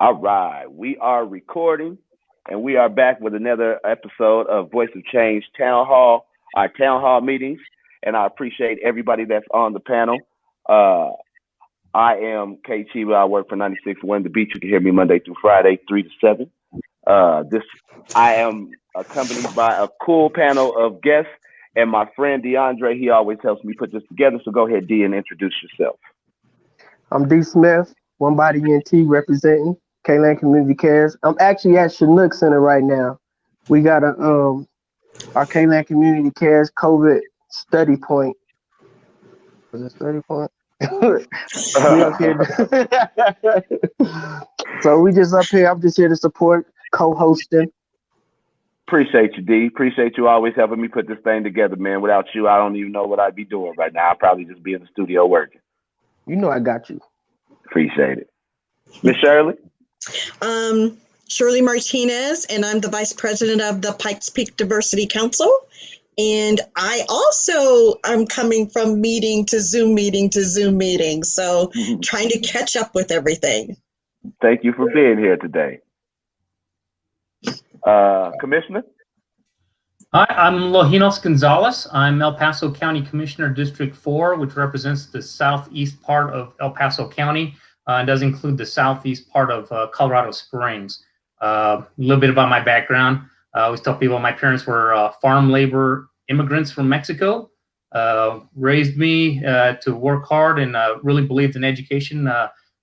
All right, we are recording, and we are back with another episode of Voice of Change Town Hall, our Town Hall meetings, and I appreciate everybody that's on the panel. Uh, I am K. Cheeba. I work for 96.1 The Beach. You can hear me Monday through Friday, 3 to 7. This I am accompanied by a cool panel of guests, and my friend DeAndre. He always helps me put this together. So go ahead, D, and introduce yourself. I'm D Smith, One Body ENT representing K-Land Community Cares. I'm actually at Chinook Center right now. We got our K-Land Community Cares COVID study point. Was it study point? We up here. So we just up here. I'm just here to support co-hosting. Appreciate you, D. Appreciate you always helping me put this thing together, man. Without you, I don't even know what I'd be doing right now. I'd probably just be in the studio working. You know I got you. Appreciate it. Miss Shirley? Shirley Martinez, and I'm the Vice President of the Pikes Peak Diversity Council. And I also am coming from meeting to Zoom meeting, so trying to catch up with everything. Thank you for being here today. Commissioner? Hi, I'm Longinos Gonzalez. I'm El Paso County Commissioner, District 4, which represents the southeast part of El Paso County and does include the southeast part of Colorado Springs. A little bit about my background. I always tell people my parents were farm labor immigrants from Mexico, raised me to work hard and really believed in education.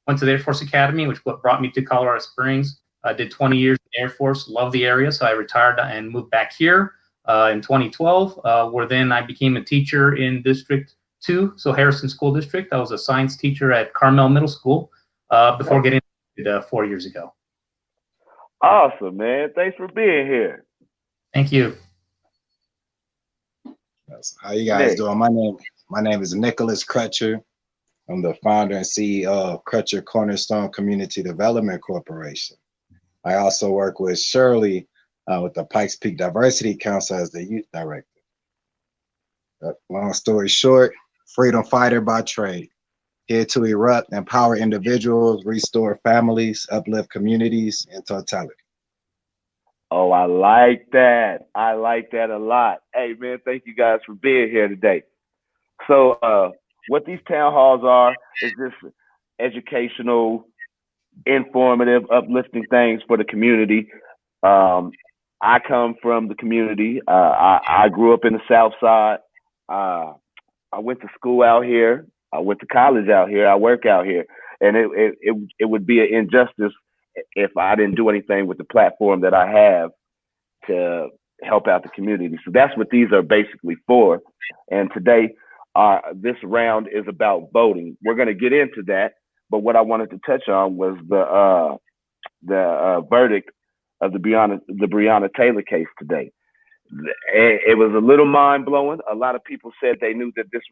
Went to the Air Force Academy, which brought me to Colorado Springs. I did 20 years in the Air Force, loved the area, so I retired and moved back here in 2012, where then I became a teacher in District 2, so Harrison School District. I was a science teacher at Carmel Middle School before getting 4 years ago. Awesome, man. Thanks for being here. Thank you. How you guys doing? My name is Nicholas Crutcher. I'm the founder and CEO of Crutcher Cornerstone Community Development Corporation. I also work with Shirley with the Pikes Peak Diversity Council as the youth director. Long story short, freedom fighter by trade. Here to erupt, empower individuals, restore families, uplift communities in totality. Oh, I like that. I like that a lot. Hey, man, thank you guys for being here today. So what these town halls are is just educational, informative, uplifting things for the community. I come from the community. I grew up in the South Side. I went to school out here. I went to college out here. I work out here. And it would be an injustice if I didn't do anything with the platform that I have to help out the community. So that's what these are basically for. And today, this round is about voting. We're going to get into that. But what I wanted to touch on was the verdict of the Breonna Taylor case today. It was a little mind blowing. A lot of people said they knew that this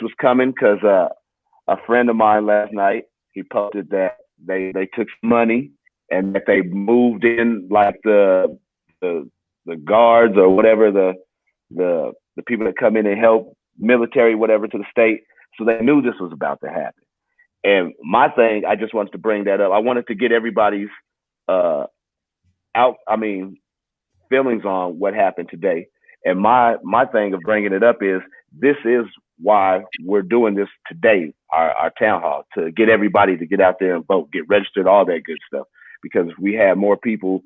was coming because a friend of mine last night, he posted that they took money and that they moved in like the guards or whatever, the people that come in and help, military, whatever, to the state. So they knew this was about to happen. And my thing, I just wanted to bring that up. I wanted to get everybody's feelings on what happened today. And my thing of bringing it up is this is why we're doing this today, our town hall, to get everybody to get out there and vote, get registered, all that good stuff. Because if we had more people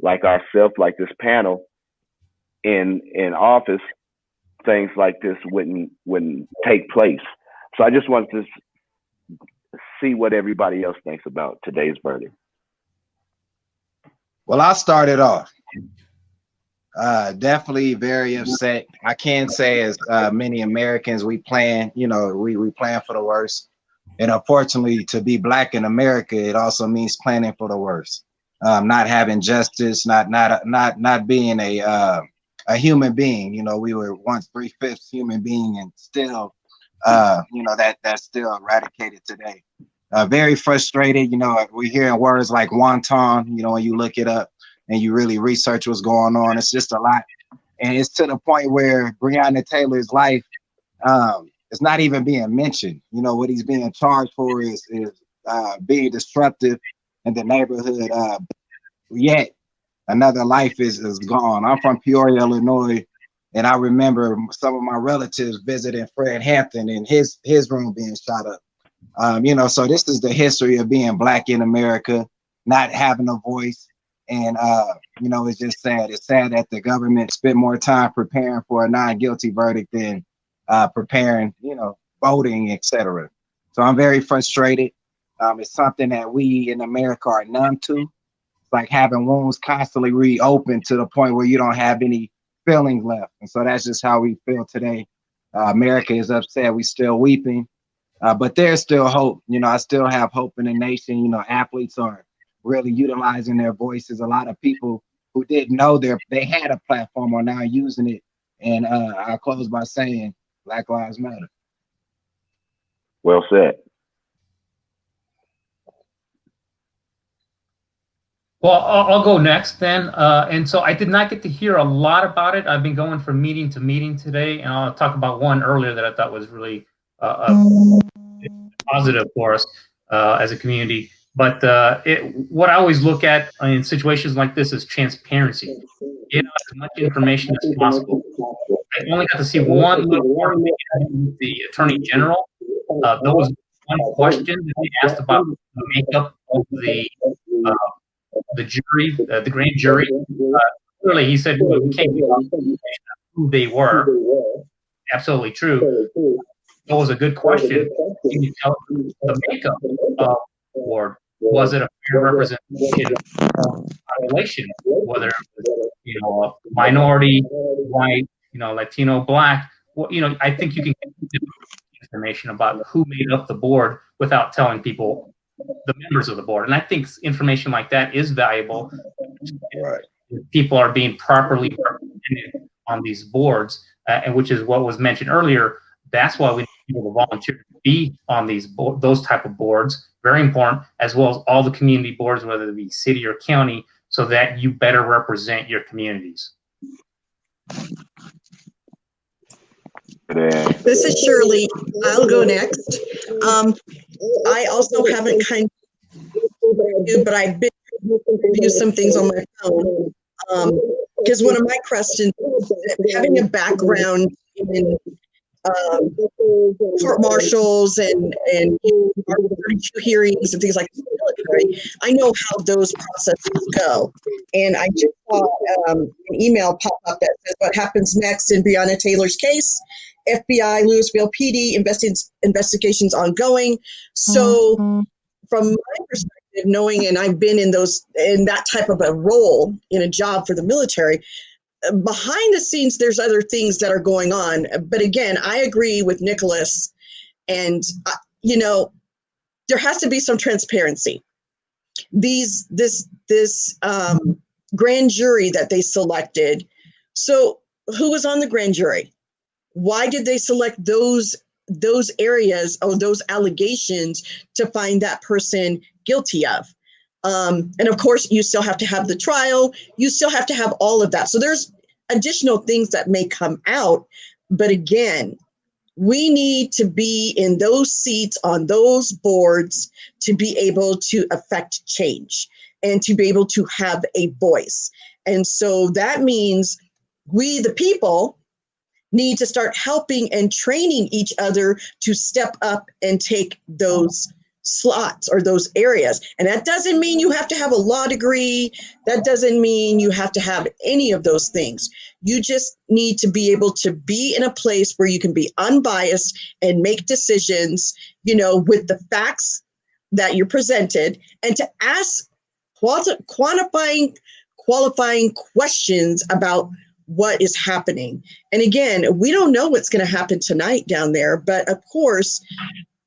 like ourselves, like this panel in office, things like this wouldn't take place. So I just wanted to see what everybody else thinks about today's verdict. Well, I'll start it off. Definitely very upset. I can say as many Americans, we plan, we plan for the worst. And unfortunately, to be Black in America, it also means planning for the worst. Not having justice, not being a human being. We were once 3/5 human being, and still, that's still eradicated today. Very frustrated. We're hearing words like wanton. When you look it up and you really research what's going on, it's just a lot. And it's to the point where Breonna Taylor's life is not even being mentioned. What he's being charged for is being disruptive in the neighborhood. Yet another life is gone. I'm from Peoria, Illinois, and I remember some of my relatives visiting Fred Hampton and his room being shot up. You know, so this is the history of being Black in America, not having a voice. And, you know, it's just sad. It's sad that the government spent more time preparing for a non-guilty verdict than preparing, you know, voting, etc. So I'm very frustrated. It's something that we in America are numb to. It's like having wounds constantly reopened to the point where you don't have any feelings left. And so that's just how we feel today. America is upset. We still weeping. But there's still hope. You know, I still have hope in the nation. You know, athletes are really utilizing their voices. A lot of people who didn't know they had a platform are now using it. And I'll close by saying Black Lives Matter. Well said. Well, I'll go next then. And so I did not get to hear a lot about it. I've been going from meeting to meeting today, and I'll talk about one earlier that I thought was really positive for us as a community. But what I always look at in situations like this is transparency. Get out as much information as possible. I only got to see one little part of the Attorney General. There was one question that they asked about the makeup of the jury, the grand jury. Clearly, he said, well, we can't give information on who they were. Absolutely true. That was a good question. Can you tell the makeup of the board? Was it a fair representation population? Whether it was, you know, a minority, white, you know, Latino, Black. Well, you know, I think you can get information about who made up the board without telling people the members of the board. And I think information like that is valuable. Right. People are being properly represented on these boards, and which is what was mentioned earlier. That's why we need people to volunteer to be on those type of boards. Very important, as well as all the community boards, whether it be city or county, so that you better represent your communities. This is Shirley. I'll go next. I also haven't but I've been review some things on my phone. Because one of my questions, having a background in court martials and 32 hearings and things like the military, I know how those processes go. And I just saw an email pop up that says what happens next in Breonna Taylor's case. FBI, Louisville PD, investigations ongoing. So from my perspective, knowing, and I've been in that type of a role in a job for the military, behind the scenes, there's other things that are going on. But again, I agree with Nicholas, and you know, there has to be some transparency. This grand jury that they selected. So who was on the grand jury? Why did they select those areas or those allegations to find that person guilty of? And of course, you still have to have the trial. You still have to have all of that. So there's additional things that may come out. But again, we need to be in those seats on those boards to be able to affect change and to be able to have a voice. And so that means we, the people, need to start helping and training each other to step up and take those slots or those areas. And that doesn't mean you have to have a law degree. That doesn't mean you have to have any of those things. You just need to be able to be in a place where you can be unbiased and make decisions, you know, with the facts that you're presented, and to ask qualifying questions about what is happening. And again, we don't know what's going to happen tonight down there, but of course,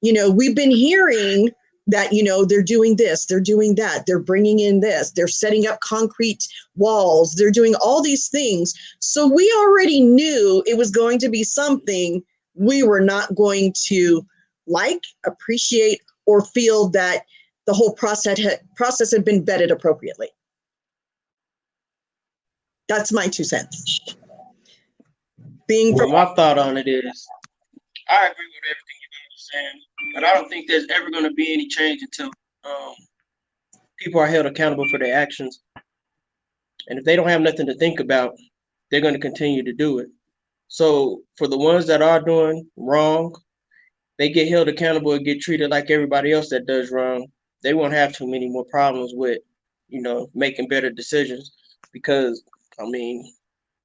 you know, we've been hearing that, you know, they're doing this, they're doing that, they're bringing in this, they're setting up concrete walls, they're doing all these things. So we already knew it was going to be something we were not going to like, appreciate, or feel that the whole process had been vetted appropriately. That's my 2 cents. My thought on it is, I agree with everything you guys are saying, but I don't think there's ever going to be any change until people are held accountable for their actions. And if they don't have nothing to think about, they're going to continue to do it. So for the ones that are doing wrong, they get held accountable and get treated like everybody else that does wrong. They won't have too many more problems with, making better decisions. Because, I mean,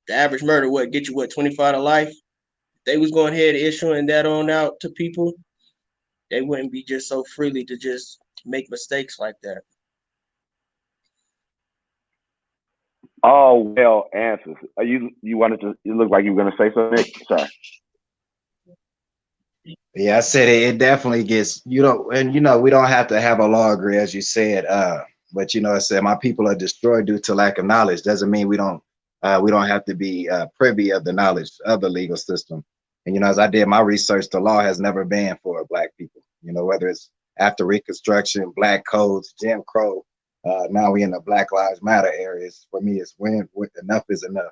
the average murder, get you 25 to life? If they was going ahead and issuing that on out to people, they wouldn't be just so freely to just make mistakes like that. All well answers. You look like you were gonna say something, Nick. Sorry. Yeah, I said it definitely gets, we don't have to have a law degree, as you said. But I said my people are destroyed due to lack of knowledge. Doesn't mean we don't have to be privy of the knowledge of the legal system. And as I did my research, the law has never been for Black people. Whether it's after Reconstruction, Black codes, Jim Crow. Now we in the Black Lives Matter areas. For me, it's when enough is enough.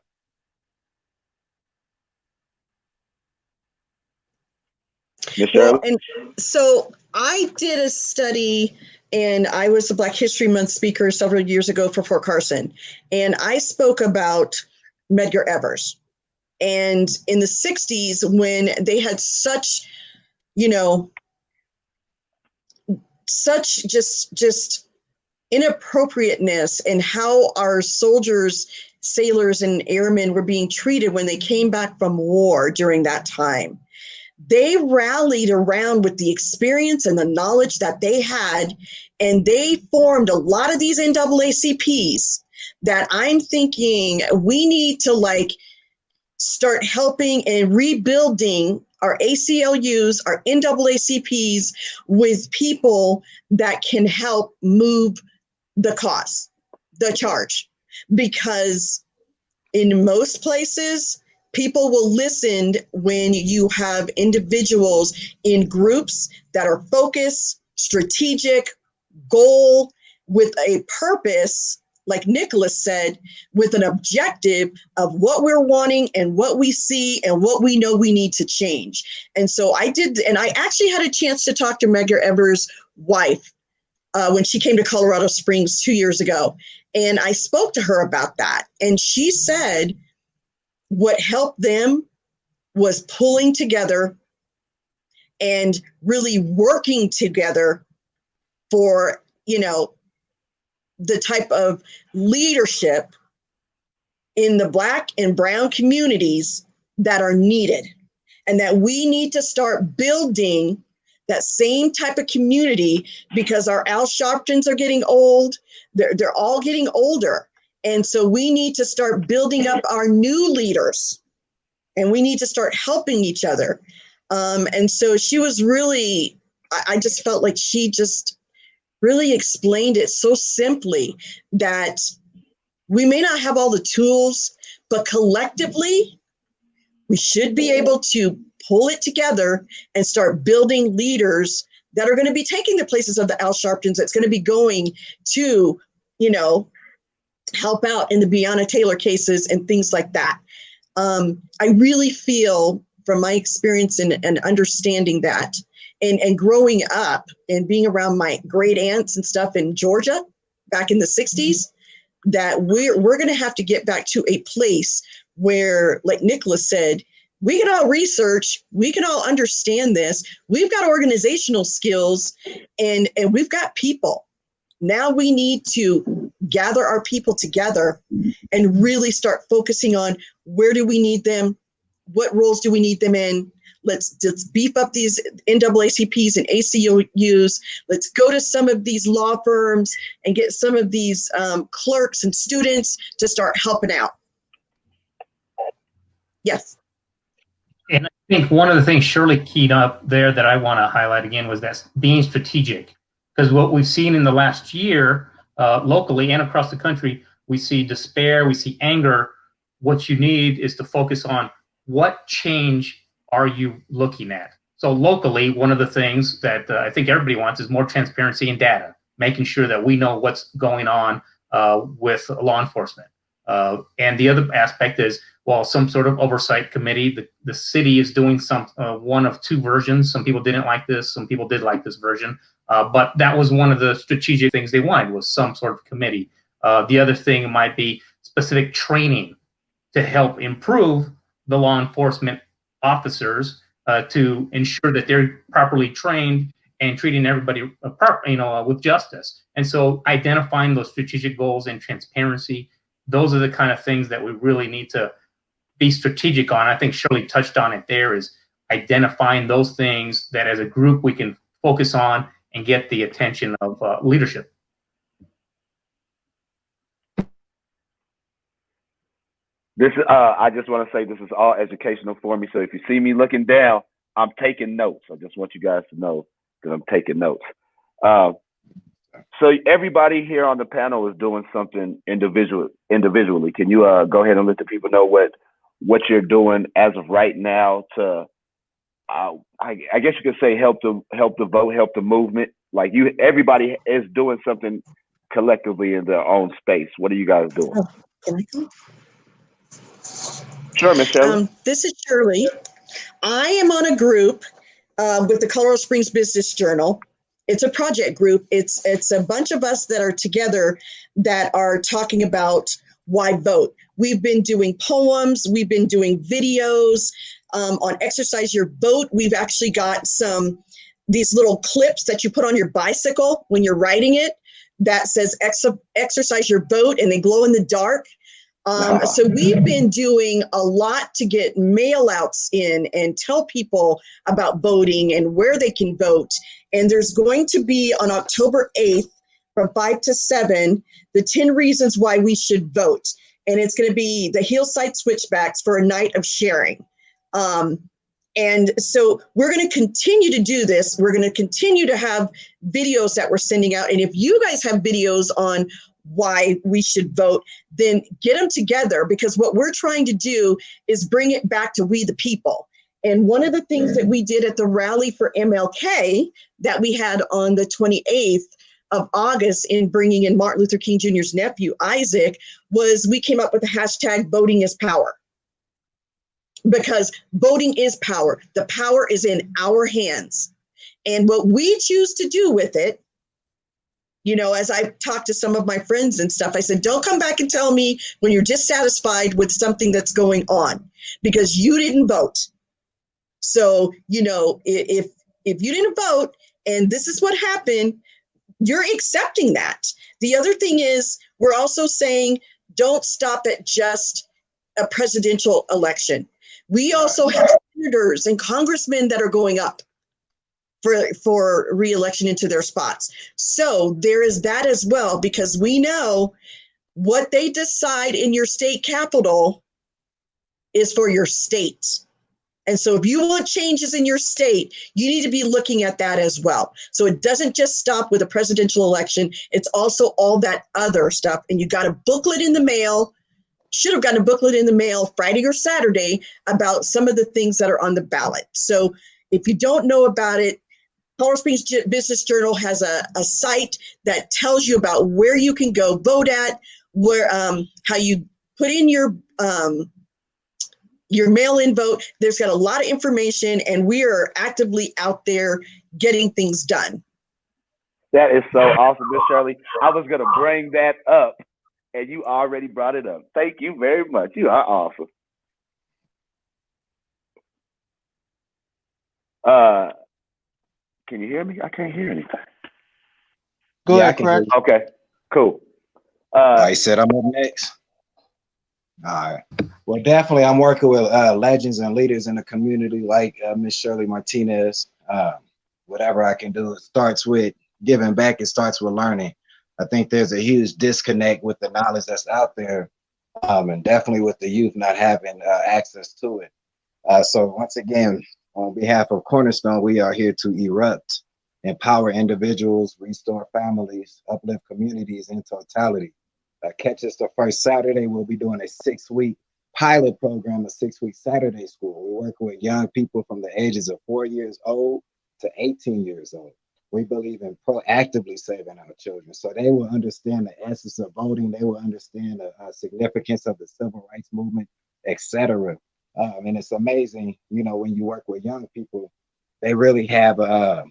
Well, and so I did a study, and I was a Black History Month speaker several years ago for Fort Carson, and I spoke about Medgar Evers. And in the 60s, when they had such, such just inappropriateness in how our soldiers, sailors, and airmen were being treated when they came back from war during that time. They rallied around with the experience and the knowledge that they had, and they formed a lot of these NAACPs that I'm thinking we need to start helping and rebuilding our ACLUs, our NAACPs with people that can help move the cause, the charge, because in most places, people will listen when you have individuals in groups that are focused, strategic, goal, with a purpose, like Nicholas said, with an objective of what we're wanting and what we see and what we know we need to change. And so I did, and I actually had a chance to talk to Medgar Evers' wife when she came to Colorado Springs 2 years ago. And I spoke to her about that. And she said, what helped them was pulling together and really working together for, the type of leadership in the Black and brown communities that are needed, and that we need to start building that same type of community, because our Al Sharptons are getting old. They're all getting older. And so we need to start building up our new leaders, and we need to start helping each other. And so she was really, I just felt like she just really explained it so simply that we may not have all the tools, but collectively, we should be able to pull it together and start building leaders that are going to be taking the places of the Al Sharptons, that's going to be going to, help out in the Breonna Taylor cases and things like that. I really feel, from my experience and understanding that, and growing up and being around my great aunts and stuff in Georgia back in the 60s, that we're going to have to get back to a place where, like Nicholas said, we can all research, we can all understand this. We've got organizational skills, and we've got people. Now we need to gather our people together and really start focusing on where do we need them, what roles do we need them in. Let's beef up these NAACPs and ACLUs. Let's go to some of these law firms and get some of these clerks and students to start helping out. Yes. And I think one of the things Shirley keyed up there that I want to highlight again was that being strategic. Because what we've seen in the last year, locally and across the country, we see despair, we see anger. What you need is to focus on what change are you looking at. So locally, one of the things that I think everybody wants is more transparency and data, making sure that we know what's going on with law enforcement. And the other aspect is well, some sort of oversight committee. The city is doing some one of two versions. Some people didn't like this. Some people did like this version. But that was one of the strategic things they wanted, was some sort of committee. The other thing might be specific training to help improve the law enforcement officers to ensure that they're properly trained and treating everybody with justice. And so identifying those strategic goals and transparency, those are the kind of things that we really need to be strategic on. I think Shirley touched on it there, is identifying those things that as a group we can focus on and get the attention of leadership. This I just want to say this is all educational for me. So if you see me looking down, I'm taking notes. I just want you guys to know that I'm taking notes. So everybody here on the panel is doing something individually. Can you go ahead and let the people know what you're doing as of right now to, I guess you could say, help the vote, help the movement? Like everybody is doing something collectively in their own space. What are you guys doing? Oh, can I go? Sure, Miss Shirley. This is Shirley. I am on a group with the Colorado Springs Business Journal. It's a project group. It's a bunch of us that are together that are talking about why vote. We've been doing poems. We've been doing videos on Exercise Your Vote. We've actually got these little clips that you put on your bicycle when you're riding it that says exercise your vote, and they glow in the dark. So we've been doing a lot to get mail outs in and tell people about voting and where they can vote. And there's going to be on October 8th from 5 to 7, the 10 reasons why we should vote. And it's going to be the Hillside Switchbacks for a night of sharing. And so we're going to continue to do this. We're going to continue to have videos that we're sending out. And if you guys have videos on why we should vote, then get them together, because what we're trying to do is bring it back to we the people. And one of the things that we did at the rally for MLK that we had on the 28th of August in bringing in Martin Luther King Jr.'s nephew, Isaac, was we came up with the hashtag voting is power. Because voting is power. The power is in our hands. And what we choose to do with it, as I talked to some of my friends and stuff, I said, don't come back and tell me when you're dissatisfied with something that's going on, because you didn't vote. So, if you didn't vote and this is what happened, you're accepting that. The other thing is, we're also saying, don't stop at just a presidential election. We also have senators and congressmen that are going up for re-election into their spots. So there is that as well, because we know what they decide in your state capital is for your state. And so if you want changes in your state, you need to be looking at that as well. So it doesn't just stop with a presidential election. It's also all that other stuff. And you got a booklet in the mail, should have gotten a booklet in the mail Friday or Saturday about some of the things that are on the ballot. So if you don't know about it, Colorado Springs Business Journal has a site that tells you about where you can go vote at, where how you put in your mail-in vote. There's got a lot of information, and we are actively out there getting things done. That is so awesome, Miss Shirley. I was going to bring that up, and you already brought it up. Thank you very much. You are awesome. Can you hear me? I can't hear anything. Go ahead, Crutcher. Okay, cool. I said I'm up next. All right. Well, definitely, I'm working with legends and leaders in the community like Miss Shirley Martinez. Whatever I can do, it starts with giving back. It starts with learning. I think there's a huge disconnect with the knowledge that's out there, and definitely with the youth not having access to it. So once again, on behalf of Cornerstone, we are here to erupt, empower individuals, restore families, uplift communities in totality. Catch us the first Saturday. We'll be doing a 6-week pilot program, a 6-week Saturday school. We're working with young people from the ages of 4 years old to 18 years old. We believe in proactively saving our children, so they will understand the essence of voting. They will understand the significance of the civil rights movement, etc. And it's amazing, you know, when you work with young people, they really have a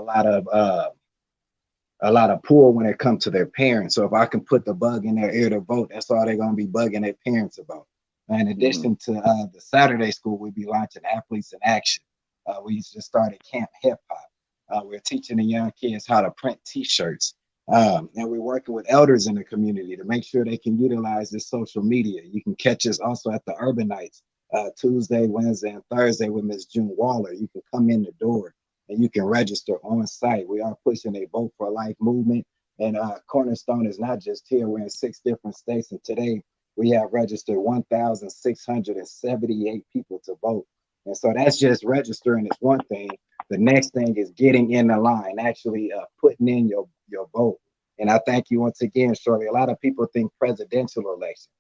lot of pull when it comes to their parents. So if I can put the bug in their ear to vote, that's all they're gonna be bugging their parents about. In addition to the Saturday school, we'll be launching Athletes in Action. We just started Camp Hip Hop. We're teaching the young kids how to print T-shirts. And we're working with elders in the community to make sure they can utilize this social media. You can catch us also at the Urban Nights, Tuesday, Wednesday, and Thursday with Miss June Waller. You can come in the door and you can register on site. We are pushing a Vote for Life movement. And Cornerstone is not just here. We're in 6 different states. And today we have registered 1,678 people to vote. And so that's just registering is one thing. The next thing is getting in the line, actually putting in your vote. And I thank you once again, Shirley. A lot of people think presidential election.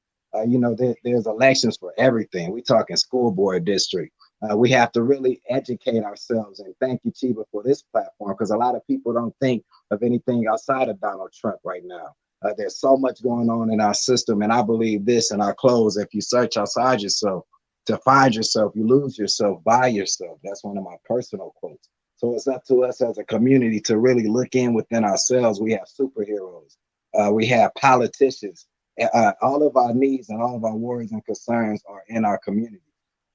You know, there's elections for everything. We're talking school board district. We have to really educate ourselves. And thank you, Cheeba, for this platform, because a lot of people don't think of anything outside of Donald Trump right now. There's so much going on in our system. And I believe this, and I'll close, if you search outside yourself to find yourself, you lose yourself by yourself. That's one of my personal quotes. So it's up to us as a community to really look in within ourselves. We have superheroes. We have politicians. All of our needs and all of our worries and concerns are in our community.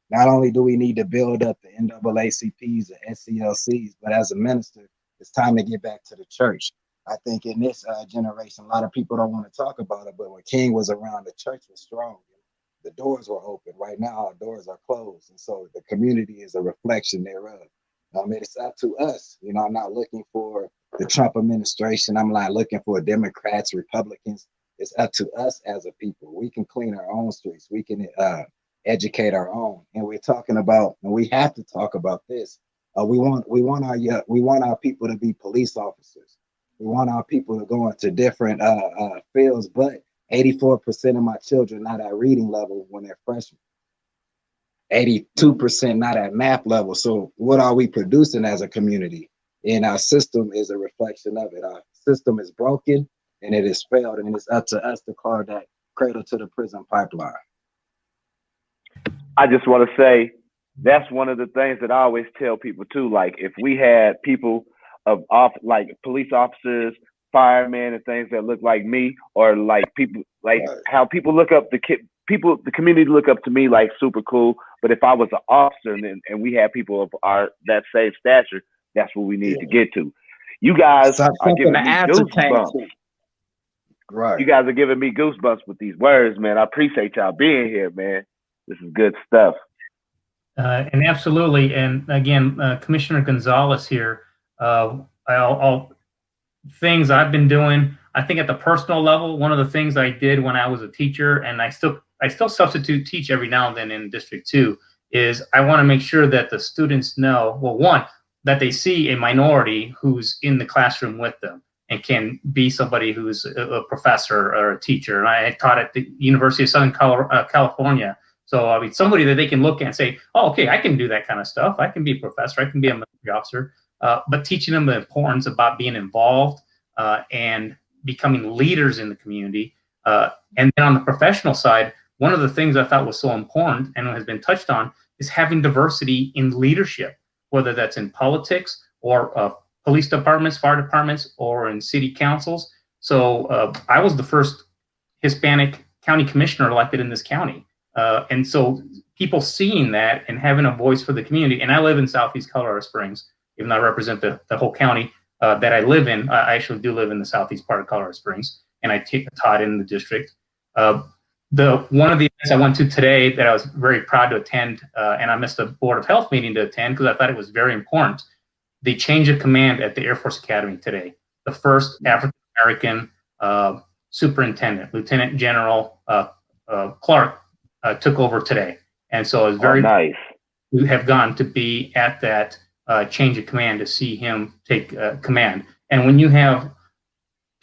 Not only do we need to build up the NAACPs, the SCLCs, but as a minister, it's time to get back to the church. I think in this generation, a lot of people don't want to talk about it, but when King was around, the church was strong. The doors were open. Right now, our doors are closed. And so the community is a reflection thereof. It's up to us. You know, I'm not looking for the Trump administration. I'm not looking for Democrats, Republicans. It's up to us as a people. We can clean our own streets. We can educate our own. And we're talking about, and we have to talk about this. We want our people to be police officers. We want our people to go into different fields, but 84% of my children not at reading level when they're freshmen. 82% not at math level. So what are we producing as a community? And our system is a reflection of it. Our system is broken and it has failed, and it's up to us to carve that cradle to the prison pipeline. I just want to say that's one of the things that I always tell people too. Like if we had people like police officers, firemen, and things that look like me, or like people like how people look up the community look up to me like super cool. But if I was an officer and we had people of that same stature, that's what we need to get to. You guys are giving me goosebumps. Right. You guys are giving me goosebumps with these words, man. I appreciate y'all being here, man. This is good stuff. And absolutely. And again, Commissioner Gonzalez here, things I've been doing, I think at the personal level, one of the things I did when I was a teacher, and I still substitute teach every now and then in District 2, is I want to make sure that the students know, well, one, that they see a minority who's in the classroom with them and can be somebody who's a professor or a teacher. And I taught at the University of Southern California. So I mean, somebody that they can look at and say, oh, okay, I can do that kind of stuff. I can be a professor. I can be a military officer. But teaching them the importance about being involved and becoming leaders in the community. And then on the professional side, one of the things I thought was so important and has been touched on is having diversity in leadership, whether that's in politics or police departments, fire departments, or in city councils. So I was the first Hispanic county commissioner elected in this county. And so people seeing that and having a voice for the community, and I live in Southeast Colorado Springs, even though I represent the whole county that I live in. I actually do live in the southeast part of Colorado Springs, and I taught in the district. One of the events I went to today that I was very proud to attend, and I missed a Board of Health meeting to attend because I thought it was very important, the change of command at the Air Force Academy today. The first African-American superintendent, Lieutenant General Clark, took over today. And so it's very nice to have gone to be at that change of command, to see him take command. And when you have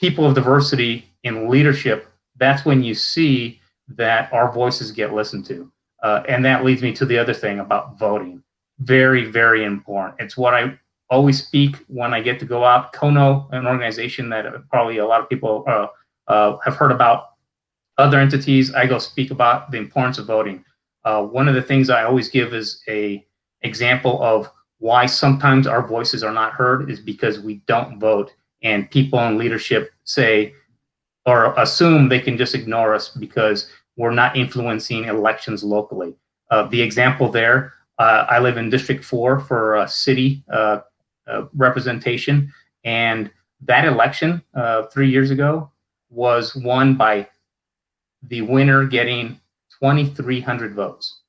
people of diversity in leadership, that's when you see that our voices get listened to. And that leads me to the other thing about voting. Very, very important. It's what I always speak when I get to go out. Kono, an organization that probably a lot of people have heard about, other entities, I go speak about the importance of voting. One of the things I always give is a example of why sometimes our voices are not heard is because we don't vote, and people in leadership say or assume they can just ignore us because we're not influencing elections locally. The example there, I live in District 4 for city representation, and that election 3 years ago was won by the winner getting 2,300 votes.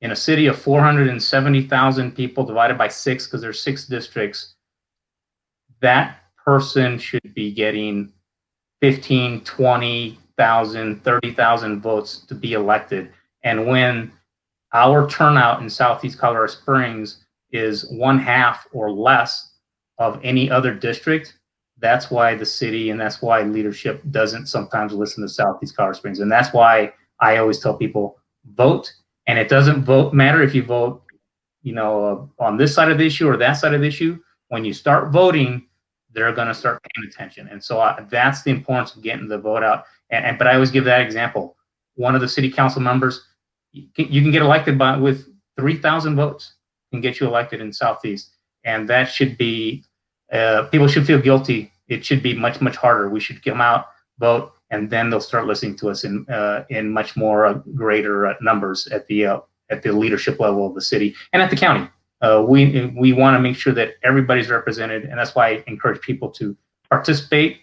In a city of 470,000 people divided by 6, because there's 6 districts, that person should be getting 15, 20,000, 30,000 votes to be elected. And when our turnout in Southeast Colorado Springs is 1/2 or less of any other district, that's why the city and that's why leadership doesn't sometimes listen to Southeast Colorado Springs. And that's why I always tell people, vote. And it doesn't matter if you vote, on this side of the issue or that side of the issue. When you start voting, they're going to start paying attention. And so that's the importance of getting the vote out. But I always give that example. One of the city council members, you can get elected with 3,000 votes, can get you elected in Southeast. And that should be, people should feel guilty. It should be much, much harder. We should come out, vote, and then they'll start listening to us in much more greater numbers at the leadership level of the city and at the county. We want to make sure that everybody's represented, and that's why I encourage people to participate,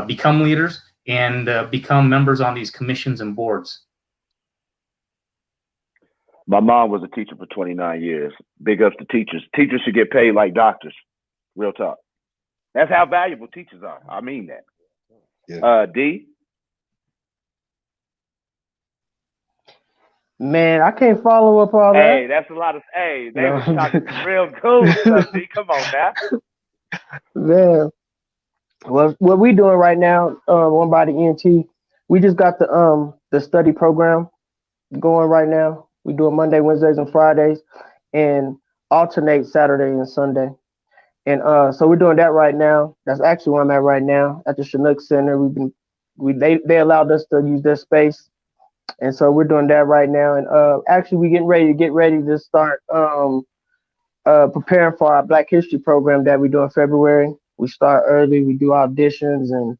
become leaders, and become members on these commissions and boards. My mom was a teacher for 29 years. Big ups to teachers. Teachers should get paid like doctors. Real talk. That's how valuable teachers are. I mean that. Yeah. D? Man, I can't follow up all that. Hey, that's a lot of. Hey, they was talking real cool stuff. D, come on now. Man, well, what we doing right now, One Body ENT, we just got the study program going right now. We do it Monday, Wednesdays, and Fridays, and alternate Saturday and Sunday. And so we're doing that right now. That's actually where I'm at right now at the Chinook Center. They allowed us to use their space. And so we're doing that right now. And actually, we're getting ready to start preparing for our Black History program that we do in February. We start early. We do auditions and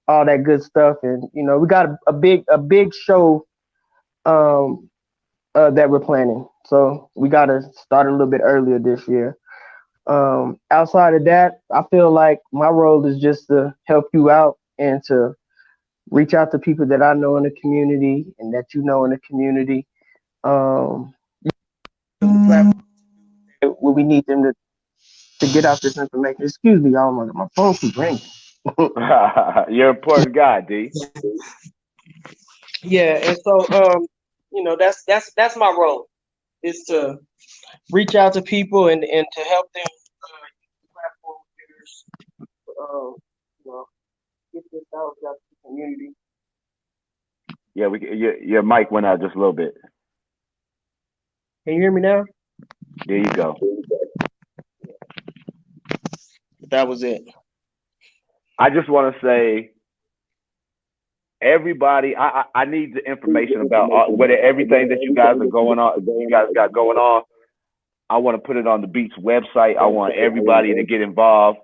all that good stuff. And we got a big show that we're planning. So we got to start a little bit earlier this year. Outside of that, I feel like my role is just to help you out and to reach out to people that I know in the community and that you know in the community. When we need them to get out this information. Excuse me, y'all. My phone keeps ringing. You're an important guy, D. Yeah, and so that's my role, is to reach out to people and to help them get this out to the community. Yeah, your mic went out just a little bit. Can you hear me now? There you go. That was it. I just want to say, everybody, I need the information about everything that you guys got going on. I want to put it on the Beats website. I want everybody to get involved.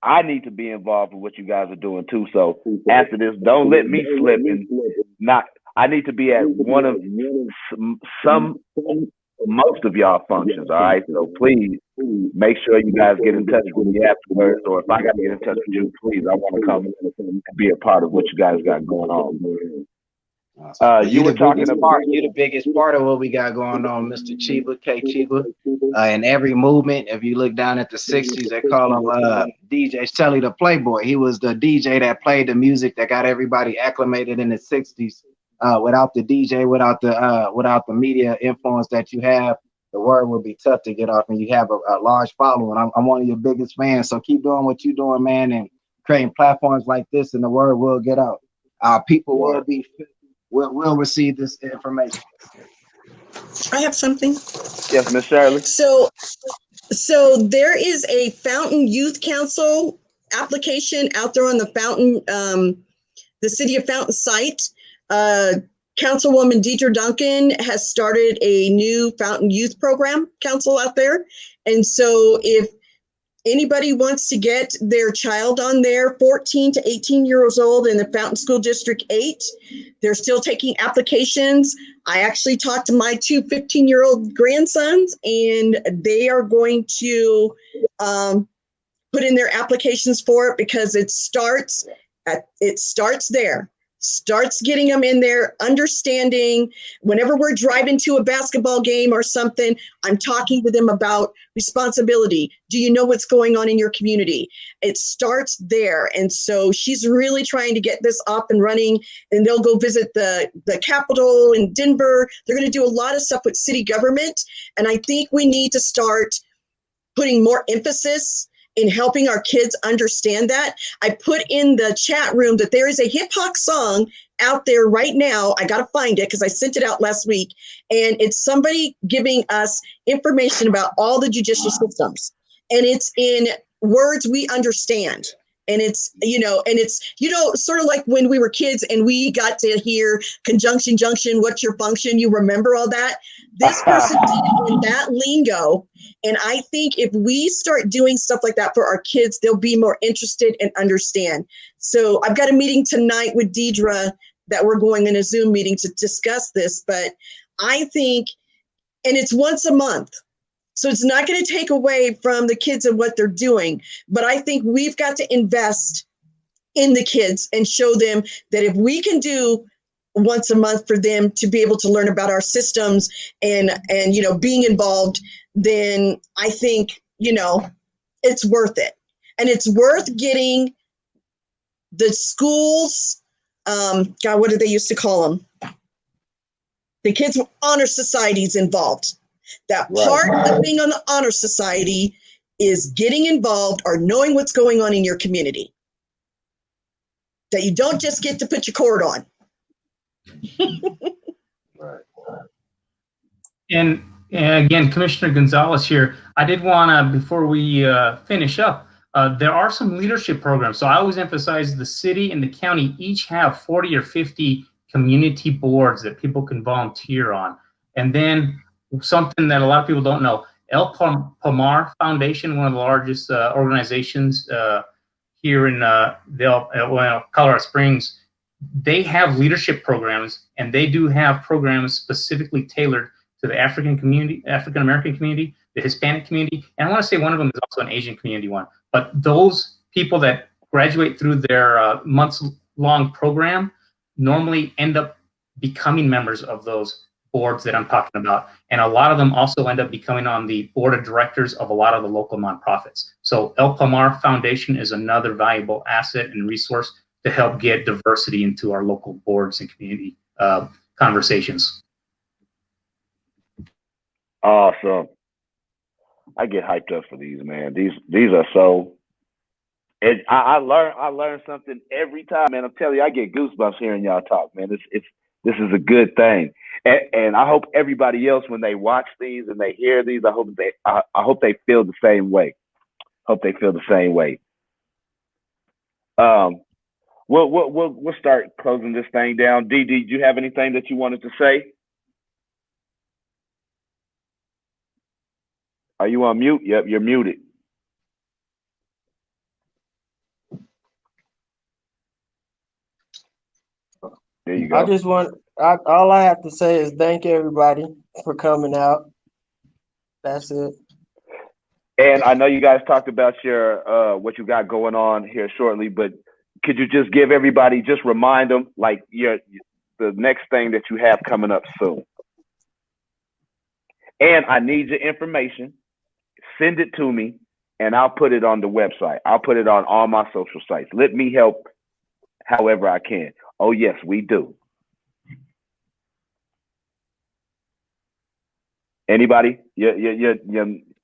I need to be involved with what you guys are doing too. So after this, don't let me slip and not. I need to be at one of most of y'all functions. All right. So please make sure you guys get in touch with me afterwards, or if I got to get in touch with you, please, I want to come and be a part of what you guys got going on. You were talking about you're the biggest part of what we got going on, Mr. Cheeba, K. Cheeba. In every movement, if you look down at the 60s, they call him DJ Shelly the Playboy. He was the DJ that played the music that got everybody acclimated in the 60s. Without the DJ, without the media influence that you have, the word would be tough to get off, and you have a large following. I'm one of your biggest fans, so keep doing what you're doing, man, and creating platforms like this, and the word will get out. Our people will receive this information. I have something. Yes, Miss Shirley. So there is a Fountain Youth Council application out there on the Fountain, the City of Fountain site. Councilwoman Deidre Duncan has started a new Fountain Youth Program Council out there. And so if anybody wants to get their child on there, 14 to 18 years old in the Fountain School District 8, they're still taking applications. I actually talked to my two 15-year-old grandsons, and they are going to put in their applications for it because it starts there. Starts getting them in there, understanding. Whenever we're driving to a basketball game or something, I'm talking to them about responsibility. Do you know what's going on in your community? It starts there. And so she's really trying to get this up and running, and they'll go visit the Capitol in Denver. They're going to do a lot of stuff with city government. And I think we need to start putting more emphasis in helping our kids understand that. I put in the chat room that there is a hip hop song out there right now. I got to find it because I sent it out last week. And it's somebody giving us information about all the judicial systems. And it's in words we understand. And it's, sort of like when we were kids and we got to hear conjunction, junction, what's your function? You remember all that? This person did it in that lingo. And I think if we start doing stuff like that for our kids, they'll be more interested and understand. So I've got a meeting tonight with Deidre that we're going in a Zoom meeting to discuss this. But I think, and it's once a month. So it's not going to take away from the kids and what they're doing. But I think we've got to invest in the kids and show them that if we can do once a month for them to be able to learn about our systems and being involved, then I think, it's worth it. And it's worth getting the schools, what did they used to call them? The kids with honor societies involved. That part of being on the honor society is getting involved or knowing what's going on in your community. That you don't just get to put your cord on. And again, Commissioner Gonzalez here, I did want to, before we finish up, there are some leadership programs. So I always emphasize the city and the county each have 40 or 50 community boards that people can volunteer on. And then something that a lot of people don't know, El Pomar Foundation, one of the largest organizations here in Colorado Springs, they have leadership programs, and they do have programs specifically tailored to the African American community, the Hispanic community, and I want to say one of them is also an Asian community one. But those people that graduate through their months-long program normally end up becoming members of those boards that I'm talking about. And a lot of them also end up becoming on the board of directors of a lot of the local nonprofits. So El Pomar Foundation is another valuable asset and resource to help get diversity into our local boards and community conversations. Awesome. I get hyped up for these, man. These are so. And I learn something every time, man. I'm telling you, I get goosebumps hearing y'all talk, man. This is a good thing, and I hope everybody else, when they watch these and they hear these, I hope they feel the same way. Hope they feel the same way. We'll start closing this thing down. Dee, do you have anything that you wanted to say? Are you on mute? Yep, you're muted. There you go. All I have to say is thank everybody for coming out. That's it. And I know you guys talked about your what you got going on here shortly, but could you just give everybody, just remind them, like the next thing that you have coming up soon? And I need your information. Send it to me, and I'll put it on the website. I'll put it on all my social sites. Let me help however I can. Oh, yes, we do. Anybody? Your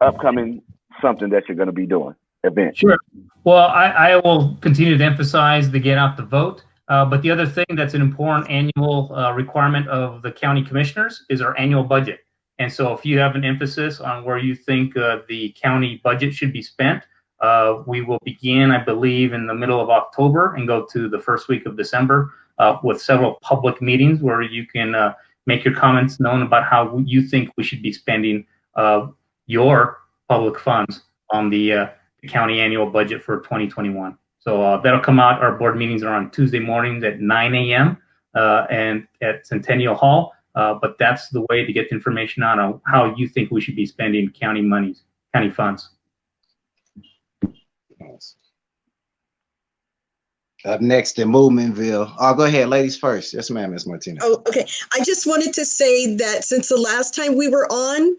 upcoming something that you're going to be doing, event? Sure. Well, I will continue to emphasize the get out the vote. But the other thing that's an important annual requirement of the county commissioners is our annual budget. And so if you have an emphasis on where you think the county budget should be spent, we will begin, I believe, in the middle of October and go to the first week of December. with several public meetings where you can make your comments known about how you think we should be spending your public funds on the county annual budget for 2021. So that'll come out. Our board meetings are on Tuesday mornings at 9 a.m. And at Centennial Hall. But that's the way to get the information on how you think we should be spending county monies, county funds. Up next in Movementville. Oh, go ahead, ladies first. Yes, ma'am, Ms. Martinez. Oh, okay. I just wanted to say that since the last time we were on,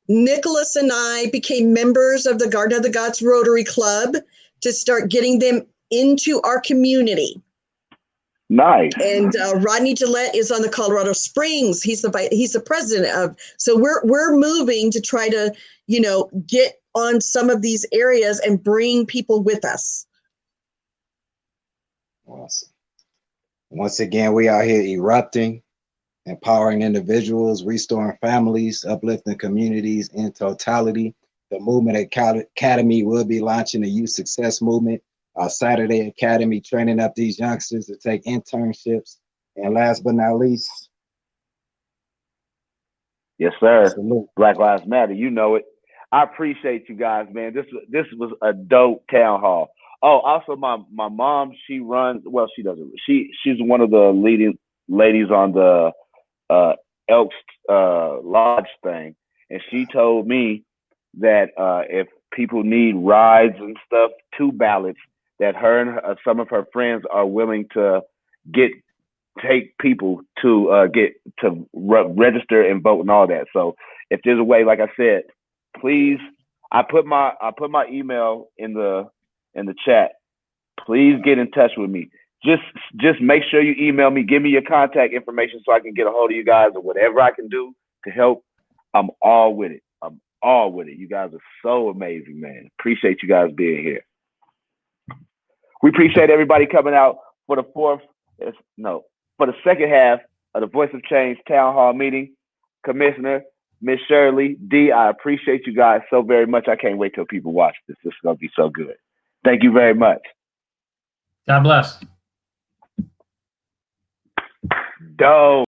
Nicholas and I became members of the Garden of the Gods Rotary Club to start getting them into our community. Nice. And Rodney Gillette is on the Colorado Springs. He's the president of. So we're moving to try to, get on some of these areas and bring people with us. Awesome. Once again, we are here erupting, empowering individuals, restoring families, uplifting communities in totality. The Movement Academy will be launching the Youth Success Movement. Our Saturday Academy, training up these youngsters to take internships. And last but not least. Yes, sir. Salute. Black Lives Matter. You know it. I appreciate you guys, man. This was a dope town hall. Oh, also my mom, she runs, well, she doesn't. She's one of the leading ladies on the Elks Lodge thing. And she told me that if people need rides and stuff, 2 ballots, that her and some of her friends are willing to take people to register and vote and all that. So if there's a way, like I said, please, I put my email in the chat. Please get in touch with me. Just make sure you email me, give me your contact information so I can get a hold of you guys, or whatever I can do to help. I'm all with it. I'm all with it. You guys are so amazing, man. Appreciate you guys being here. We appreciate everybody coming out for the second half of the Voice of Change Town Hall meeting. Commissioner, Miss Shirley, D, I appreciate you guys so very much. I can't wait till people watch this. This is going to be so good. Thank you very much. God bless. Dope.